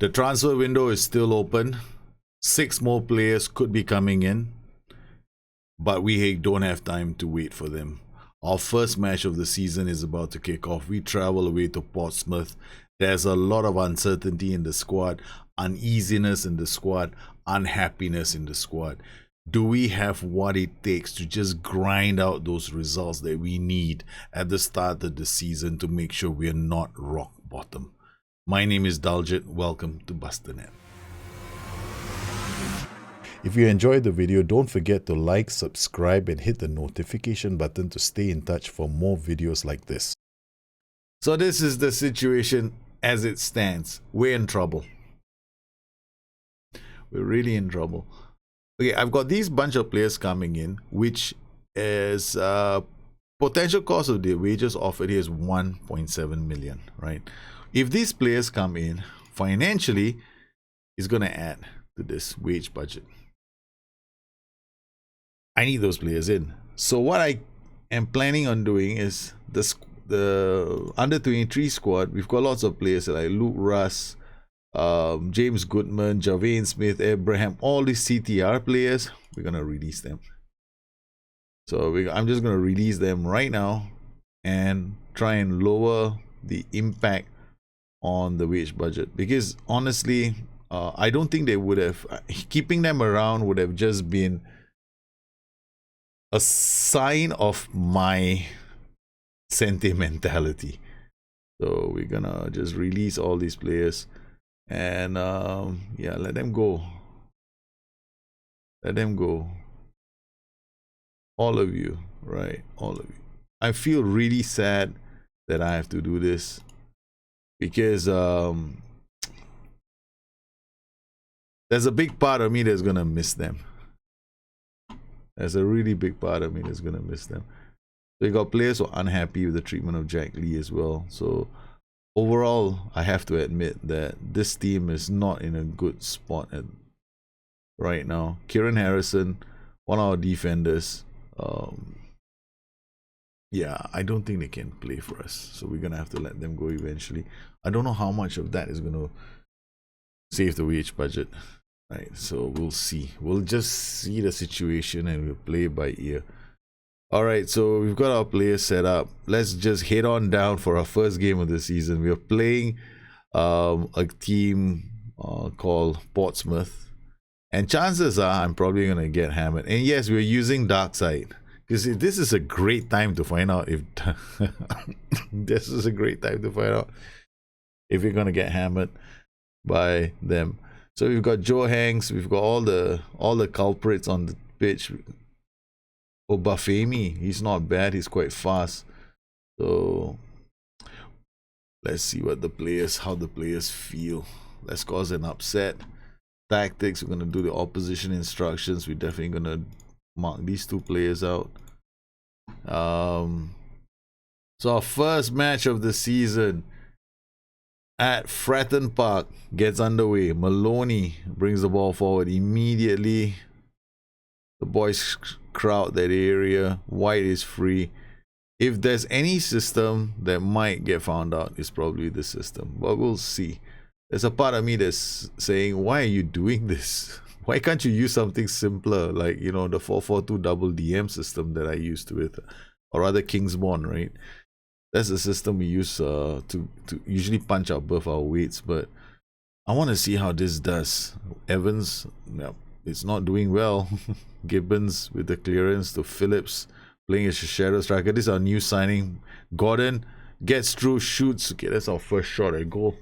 The transfer window is still open. 6 more players could be coming in, but we don't have time to wait for them. Our first match of the season is about to kick off. We travel away to Portsmouth. There's a lot of uncertainty in the squad, uneasiness in the squad, unhappiness in the squad. Do we have what it takes to just grind out those results that we need at the start of the season to make sure we're not rock bottom? My name is Daljit. Welcome to Bustthenet. If you enjoyed the video, don't forget to like, subscribe, and hit the notification button to stay in touch for more videos like this. So this is the situation as it stands. We're in trouble. We're really in trouble. Okay, I've got these bunch of players coming in, which is potential cost of the wages offered here is 1.7 million, right? If these players come in, financially, it's going to add to this wage budget. I need those players in. So what I am planning on doing is the under 23 squad. We've got lots of players like Luke Russ, James Goodman, Javane Smith, Abraham, all these CTR players. We're gonna release them. So I'm just gonna release them right now and try and lower the impact on the wage budget, because honestly, I don't think they would have keeping them around would have just been a sign of my sentimentality. So we're gonna just release all these players and yeah, let them go. Let them go. All of you, right? All of you. I feel really sad that I have to do this, because there's a big part of me that's gonna miss them. There's a really big part of me that's gonna miss them. So you got players who are unhappy with the treatment of Jack Lee as well. So overall, I have to admit that this team is not in a good spot right now. Kieran Harrison, one of our defenders, yeah, I don't think they can play for us. So we're gonna have to let them go eventually. I don't know how much of that is gonna save the wage budget. Right, so we'll see. We'll just see the situation and we'll play by ear. All right, so we've got our players set up. Let's just head on down for our first game of the season. We're playing a team called Portsmouth, and chances are I'm probably gonna get hammered. And yes, we're using Dark Side, because this is a great time to find out if this is a great time to find out if we're gonna get hammered by them. So we've got Joe Hanks, we've got all the culprits on the pitch. Oh, Bafemi, he's not bad, he's quite fast. So let's see how the players feel. Let's cause an upset. Tactics, we're gonna do the opposition instructions. We're definitely gonna mark these 2 players out. So our first match of the season at Fratton Park gets underway. Maloney brings the ball forward immediately. The boys crowd that area. White is free. If there's any system that might get found out, it's probably the system, but we'll see. There's a part of me that's saying, why are you doing this? Why can't you use something simpler, like, you know, the 442 double DM system that I used with, or rather Kingsborn, right? That's the system we use to usually punch out both our weights, but I want to see how this does. Evans, no, it's not doing well. Gibbons with the clearance to Phillips, playing as a shadow striker. This is our new signing. Gordon gets through, shoots. Okay, that's our first shot at goal.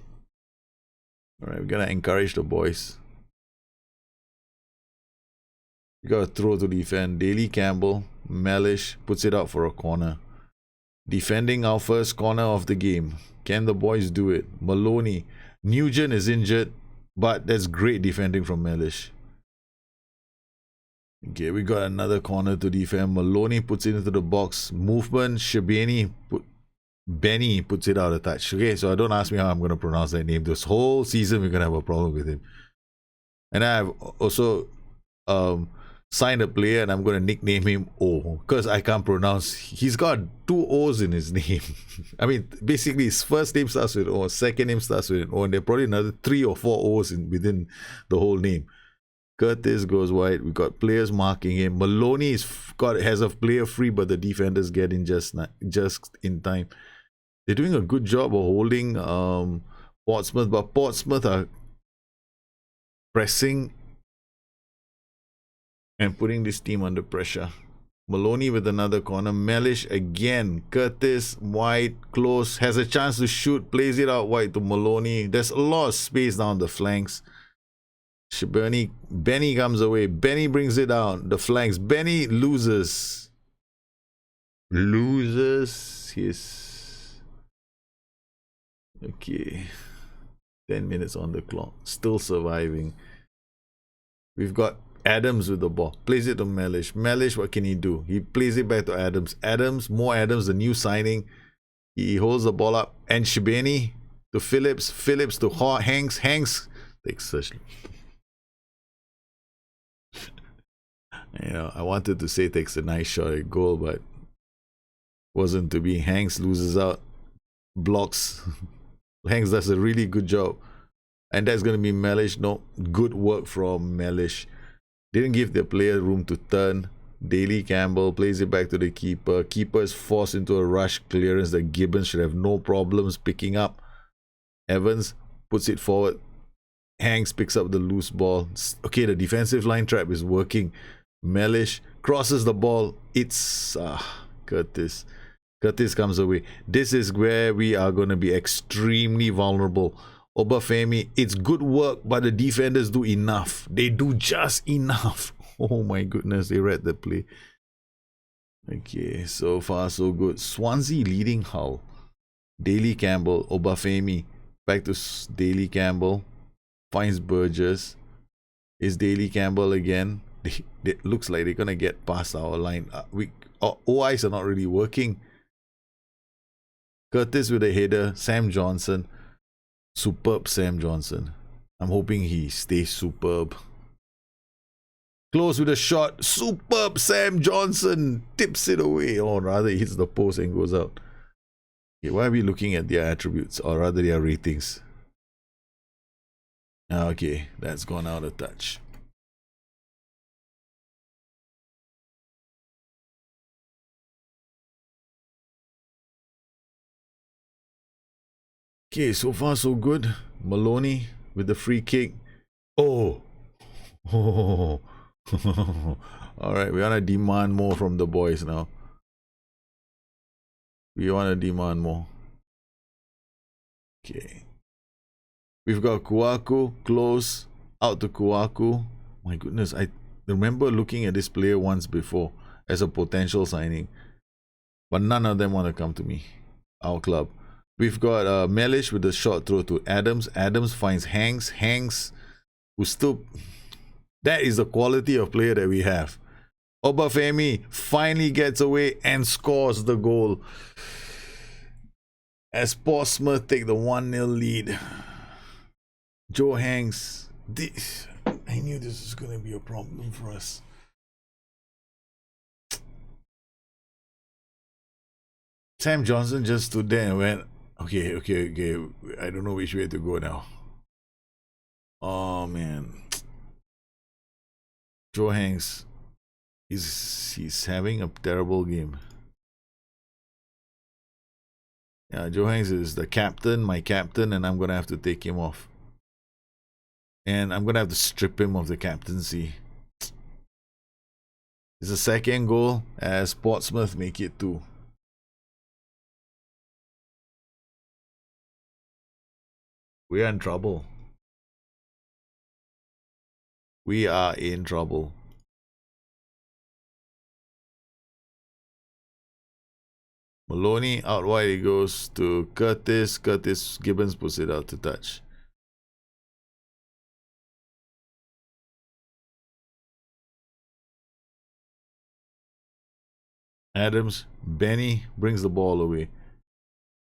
All right, we gotta encourage the boys. We gotta throw to defend. Daly Campbell, Mellish puts it out for a corner. Defending our first corner of the game. Can the boys do it? Maloney. Nugent is injured, but that's great defending from Mellish. Okay, we got another corner to defend. Maloney puts it into the box. Movement. Benny puts it out of touch. Okay, so don't ask me how I'm going to pronounce that name. This whole season we're going to have a problem with him. And I have also sign a player and I'm going to nickname him O because I can't pronounce. He's got 2 O's in his name. I mean, basically his first name starts with O, second name starts with an O, and there are probably another 3 or 4 O's within the whole name. Curtis goes wide. We got players marking him. Maloney has a player free, but the defenders get in just in time. They're doing a good job of holding Portsmouth, but Portsmouth are pressing and putting this team under pressure. Maloney with another corner. Mellish again. Curtis wide, close, has a chance to shoot, plays it out wide to Maloney. There's a lot of space down the flanks. Benny comes away. Benny brings it down the flanks. Benny loses his. Okay, 10 minutes on the clock. Still surviving. We've got Adams with the ball. Plays it to Mellish. Mellish, what can he do? He plays it back to Adams. More Adams, the new signing. He holds the ball up. And Shibeni to Phillips. Phillips to Hanks. Hanks takes such. I wanted to say takes a nice shot at goal, but wasn't to be. Hanks loses out. Blocks. Hanks does a really good job. And that's going to be Mellish. No, good work from Mellish. Didn't give the player room to turn. Daly Campbell plays it back to the keeper. Keeper is forced into a rush clearance that Gibbons should have no problems picking up. Evans puts it forward. Hanks picks up the loose ball. Okay, the defensive line trap is working. Mellish crosses the ball. It's Curtis. Curtis comes away. This is where we are going to be extremely vulnerable. Obafemi, it's good work, but the defenders do enough. They do just enough. Oh my goodness, they read the play. Okay, so far so good. Swansea leading Hull. Daly Campbell, Obafemi. Back to Daly Campbell. Finds Burgess. Is Daly Campbell again. It looks like they're going to get past our line. OIs are not really working. Curtis with a header. Sam Johnson. Superb Sam Johnson. I'm hoping he stays superb. Close with a shot. Superb Sam Johnson. Tips it away. Or rather, hits the post and goes out. Okay, why are we looking at their attributes? Or rather, their ratings? Okay, that's gone out of touch. Okay, so far so good. Maloney with the free kick. Oh. All right, we want to demand more from the boys now. We want to demand more. Okay. We've got Kouakou close. Out to Kouakou. My goodness, I remember looking at this player once before as a potential signing. But none of them want to come to me. Our club. We've got Mellish with a short throw to Adams. Adams finds Hanks. Hanks, who still... That is the quality of player that we have. Obafemi finally gets away and scores the goal. As Portsmouth take the 1-0 lead. Joe Hanks. I knew this was going to be a problem for us. Sam Johnson just stood there and went, okay. I don't know which way to go now. Oh, man. Joe Hanks, he's having a terrible game. Yeah, Joe Hanks is the captain, my captain, and I'm going to have to take him off. And I'm going to have to strip him of the captaincy. It's the second goal as Portsmouth make it 2. We are in trouble. We are in trouble. Maloney out wide, he goes to Curtis. Curtis Gibbons puts it out to touch. Adams, Benny brings the ball away.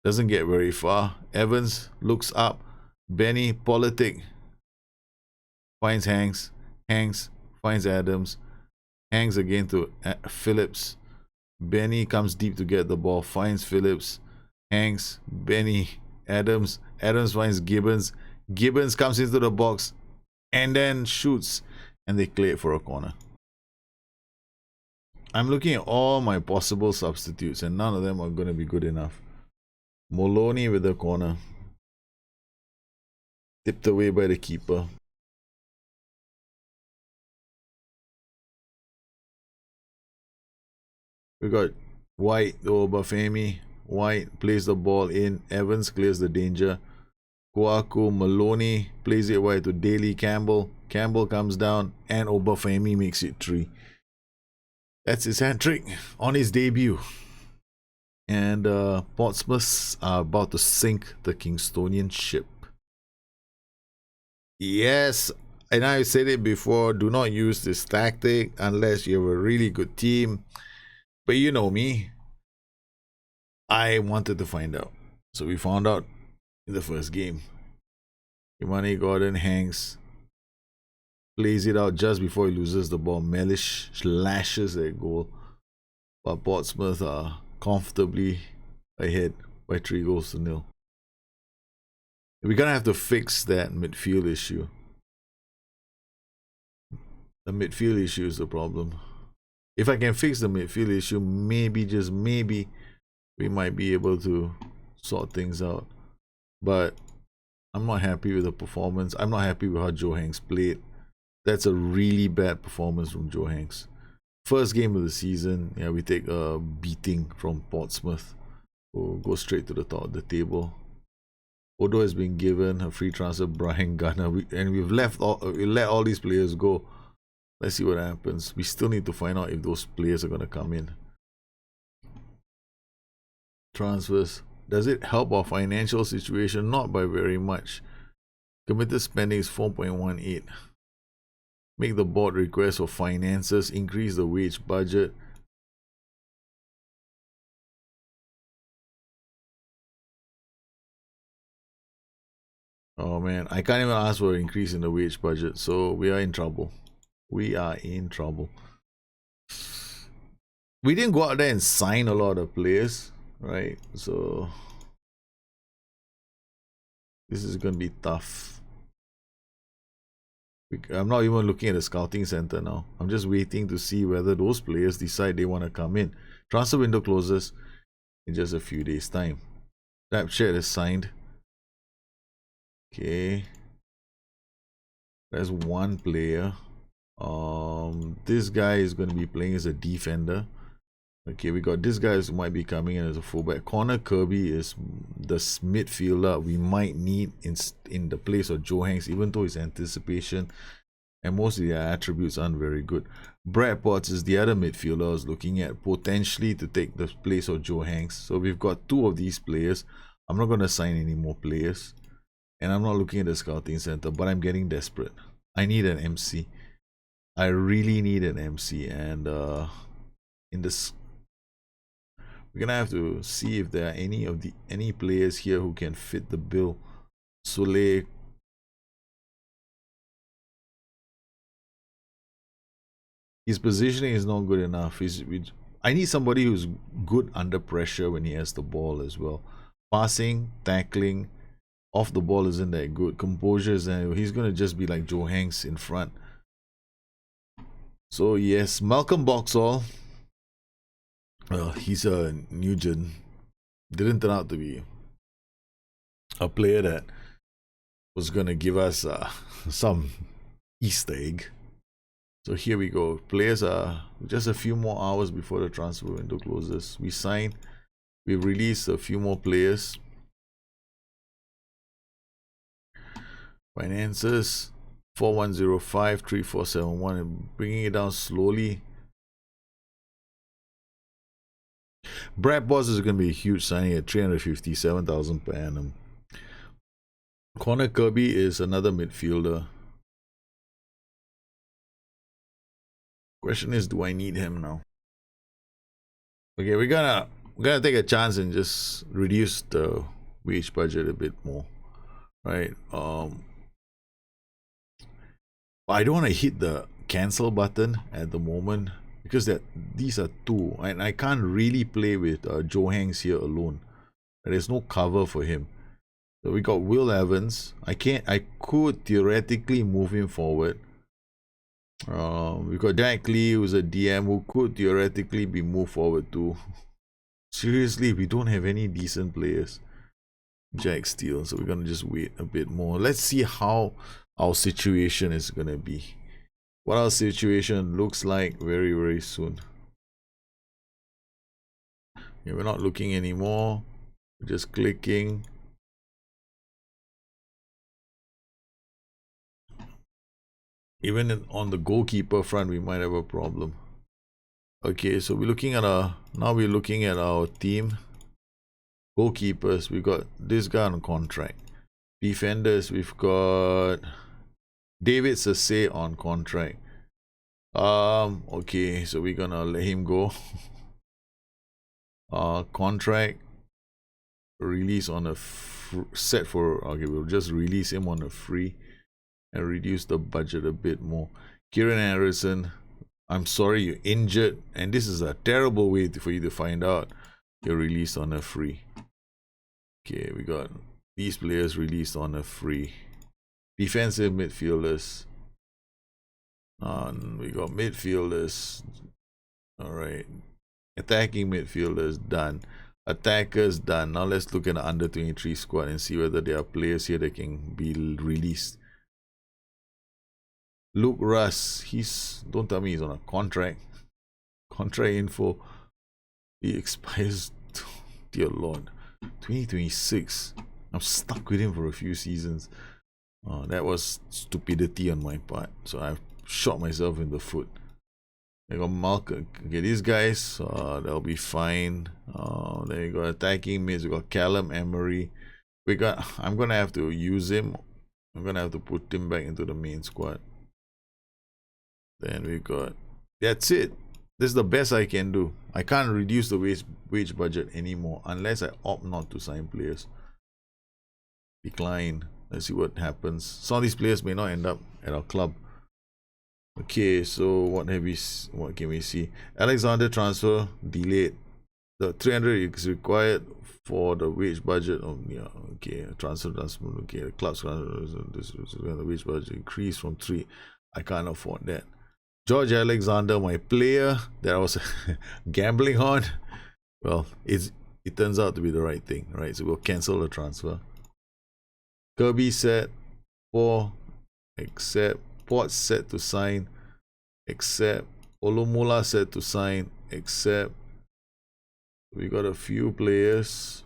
Doesn't get very far. Evans looks up. Benny, Politic finds Hanks. Hanks finds Adams. Hangs again to Phillips. Benny comes deep to get the ball, finds Phillips. Hangs, Benny, Adams. Adams finds Gibbons. Gibbons comes into the box and then shoots, and they clear it for a corner. I'm looking at all my possible substitutes, and none of them are going to be good enough. Maloney with the corner. Tipped away by the keeper. We got White to Obafemi. White plays the ball in. Evans clears the danger. Kouakou, Maloney plays it wide to Daly Campbell. Campbell comes down and Obafemi makes it 3. That's his hat trick on his debut. And Portsmouth are about to sink the Kingstonian ship. Yes, and I've said it before, do not use this tactic unless you have a really good team. But you know me, I wanted to find out. So we found out in the first game. Imani Gordon Hanks plays it out just before he loses the ball. Mellish slashes that goal. But Portsmouth are comfortably ahead by 3-0. We're going to have to fix that midfield issue. The midfield issue is the problem. If I can fix the midfield issue, maybe, just maybe, we might be able to sort things out. But I'm not happy with the performance. I'm not happy with how Joe Hanks played. That's a really bad performance from Joe Hanks. First game of the season, yeah, we take a beating from Portsmouth. We'll go straight to the top of the table. Odo has been given a free transfer, Brian Gunner, and we let all these players go. Let's see what happens. We still need to find out if those players are going to come in. Transfers. Does it help our financial situation? Not by very much. Committed spending is 4.18. Make the board request for finances. Increase the wage budget. Oh man, I can't even ask for an increase in the wage budget. So we are in trouble. We are in trouble. We didn't go out there and sign a lot of players, right? So this is going to be tough. I'm not even looking at the scouting center now. I'm just waiting to see whether those players decide they want to come in. Transfer window closes in just a few days' time. Snapchat is signed. Okay. There's one player. This guy is going to be playing as a defender. Okay, we got this guy who might be coming in as a fullback. Connor Kirby is the midfielder we might need in the place of Joe Hanks, even though his anticipation and most of their attributes aren't very good. Brad Potts is the other midfielder I was looking at, potentially to take the place of Joe Hanks. So we've got 2 of these players. I'm not going to sign any more players. And I'm not looking at the scouting center, but I'm getting desperate. I need an MC. I really need an MC. And in this, we're gonna have to see if there are any players here who can fit the bill. Soleil. His positioning is not good enough. I need somebody who's good under pressure when he has the ball as well. Passing, tackling, off the ball isn't that good. Composure is, he's gonna just be like Joe Hanks in front. So yes, Malcolm Boxall. He's a Nugent. Didn't turn out to be a player that was gonna give us some Easter egg. So here we go. Players are just a few more hours before the transfer window closes. We signed. We've released a few more players. Finances 4105 3471 and bringing it down slowly. Brad Boss is going to be a huge signing at 357,000 per annum. Connor Kirby is another midfielder. Question is, do I need him now? Okay, we're gonna take a chance and just reduce the wage budget a bit more, right? I don't want to hit the cancel button at the moment because these are two, and I can't really play with Joe Hanks here alone. There's no cover for him. So we got Will Evans. I could theoretically move him forward. We got Jack Lee, who's a DM who could theoretically be moved forward too. Seriously, we don't have any decent players. Jack Steele, so we're gonna just wait a bit more. Let's see how our situation is gonna be. What our situation looks like very, very soon. Yeah, we're not looking anymore. We're just clicking. Even on the goalkeeper front, we might have a problem. Okay, so we're looking at our team. Goalkeepers, we got this guy on contract. Defenders, we've got David Sase on contract. Okay, so we're gonna let him go. Contract release on a set for, okay, we'll just release him on a free and reduce the budget a bit more. Kieran Harrison, I'm sorry you're injured, and this is a terrible way for you to find out you're released on a free. Okay, we got these players released on a free. Defensive midfielders. We got midfielders. Alright. Attacking midfielders done. Attackers done. Now let's look at the under 23 squad and see whether there are players here that can be released. Luke Russ, don't tell me he's on a contract. Contract info. He expires, dear Lord, 2026. I'm stuck with him for a few seasons. That was stupidity on my part. So I've shot myself in the foot. I got Malcolm. Okay, these guys, they'll be fine. Then we got attacking mids. We got Callum Emery. I'm gonna have to use him. I'm gonna have to put him back into the main squad. Then we got. That's it. This is the best I can do. I can't reduce the wage budget anymore unless I opt not to sign players. Decline. Let's see what happens. Some of these players may not end up at our club. Okay, so what can we see? Alexander transfer delayed. The 300 is required for the wage budget. Yeah, okay. Transfer. Okay, the club's the wage budget increased from 3. I can't afford that. George Alexander, my player that I was gambling on. Well, it turns out to be the right thing, right? So we'll cancel the transfer. Kirby set 4, accept. Port set to sign, accept. Olomula set to sign, accept. We got a few players.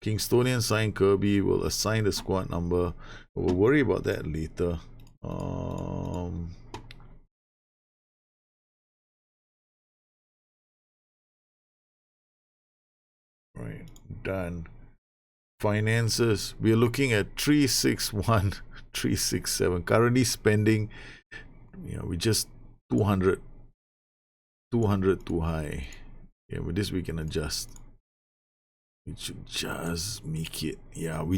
Kingstonian signed Kirby. We'll assign the squad number. We'll worry about that later. Right, done. Finances, we're looking at 361, 367. Currently spending, we just 200 too high. Yeah, with this we can adjust. We should just make it. Yeah, we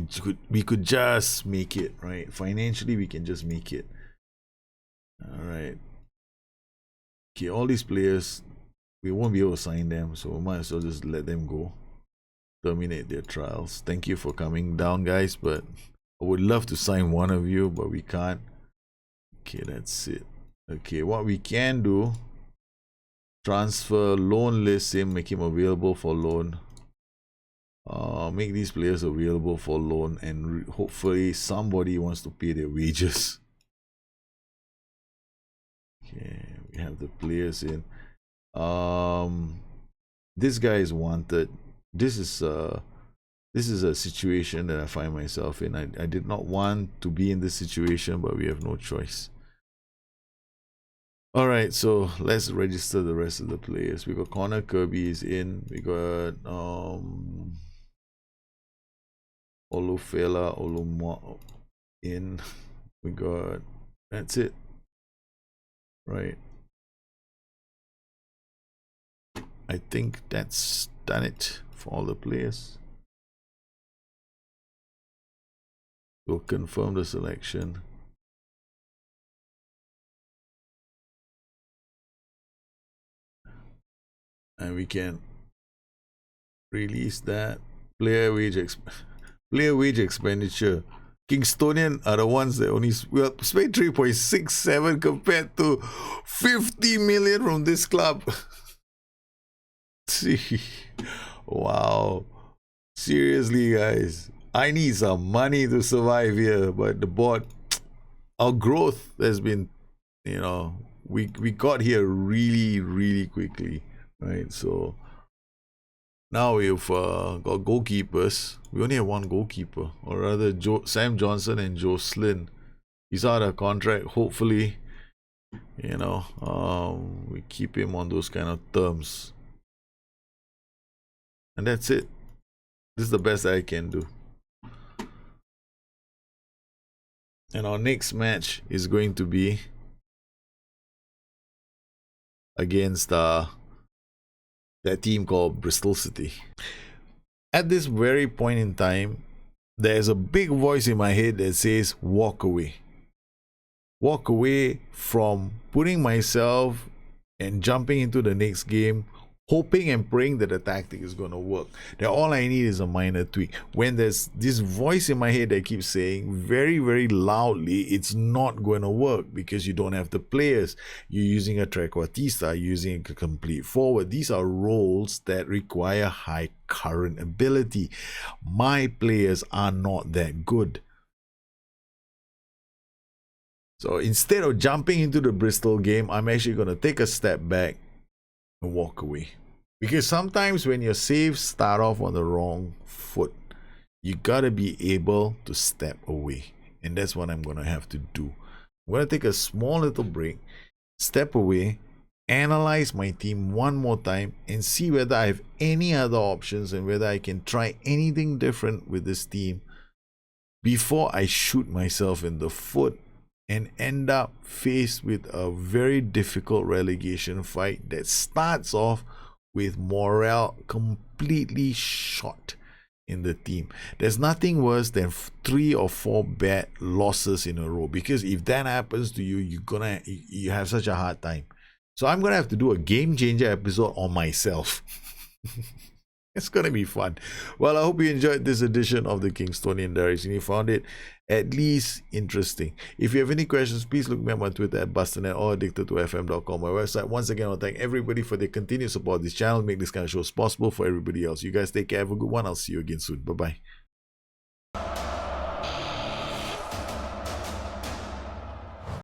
could just make it, right? Financially we can just make it. All right. Okay, all these players, we won't be able to sign them, so we might as well just let them go. Terminate their trials. Thank you for coming down, guys, but I would love to sign one of you, but we can't. Okay, that's it. Okay, what we can do, transfer, loan list him, make him available for loan. Make these players available for loan, and hopefully somebody wants to pay their wages. Okay, we have the players in. This guy is wanted. This is a situation that I find myself in. I did not want to be in this situation, but we have no choice. All right, so let's register the rest of the players. We got Connor Kirby is in. We got Olufela Olumo in. We got, that's it, right? I think that's done it for all the players. We'll confirm the selection. and we can release that. Player wage expenditure. Kingstonian are the ones that only spent 3.67 compared to 50 million from this club. See, wow, seriously, guys, I need some money to survive here. But the board, our growth has been, you know, we got here really quickly, right? So now we've got goalkeepers. We only have one goalkeeper, or rather Sam Johnson and Jocelyn. He's out of contract. Hopefully, you know, we keep him on those kind of terms. And that's it. This is the best I can do. And our next match is going to be against that team called Bristol City. At this very point in time, there's a big voice in my head that says, walk away. Walk away from putting myself and jumping into the next game, hoping and praying that the tactic is going to work. That all I need is a minor tweak. When there's this voice in my head that keeps saying very loudly, it's not going to work because you don't have the players. You're using a trequartista, you're using a complete forward. These are roles that require high current ability. My players are not that good. So instead of jumping into the Bristol game, I'm actually going to take a step back and walk away. Because sometimes when your saves start off on the wrong foot, you gotta be able to step away. And that's what I'm gonna have to do. I'm gonna take a small little break, step away, analyze my team one more time, and see whether I have any other options and whether I can try anything different with this team before I shoot myself in the foot and end up faced with a very difficult relegation fight that starts off with morale completely shot in the team. There's nothing worse than 3 or 4 bad losses in a row, because if that happens to you, you have such a hard time. So I'm gonna have to do a game changer episode on myself. It's gonna be fun. Well, I hope you enjoyed this edition of the Kingstonian Diaries and you found it at least interesting. If you have any questions, please look me up on Twitter at Bustthenet or addicted2fm.com, my website. Once again, I want to thank everybody for their continued support of this channel, make this kind of shows possible for everybody else. You guys take care, have a good one. I'll see you again soon. Bye bye.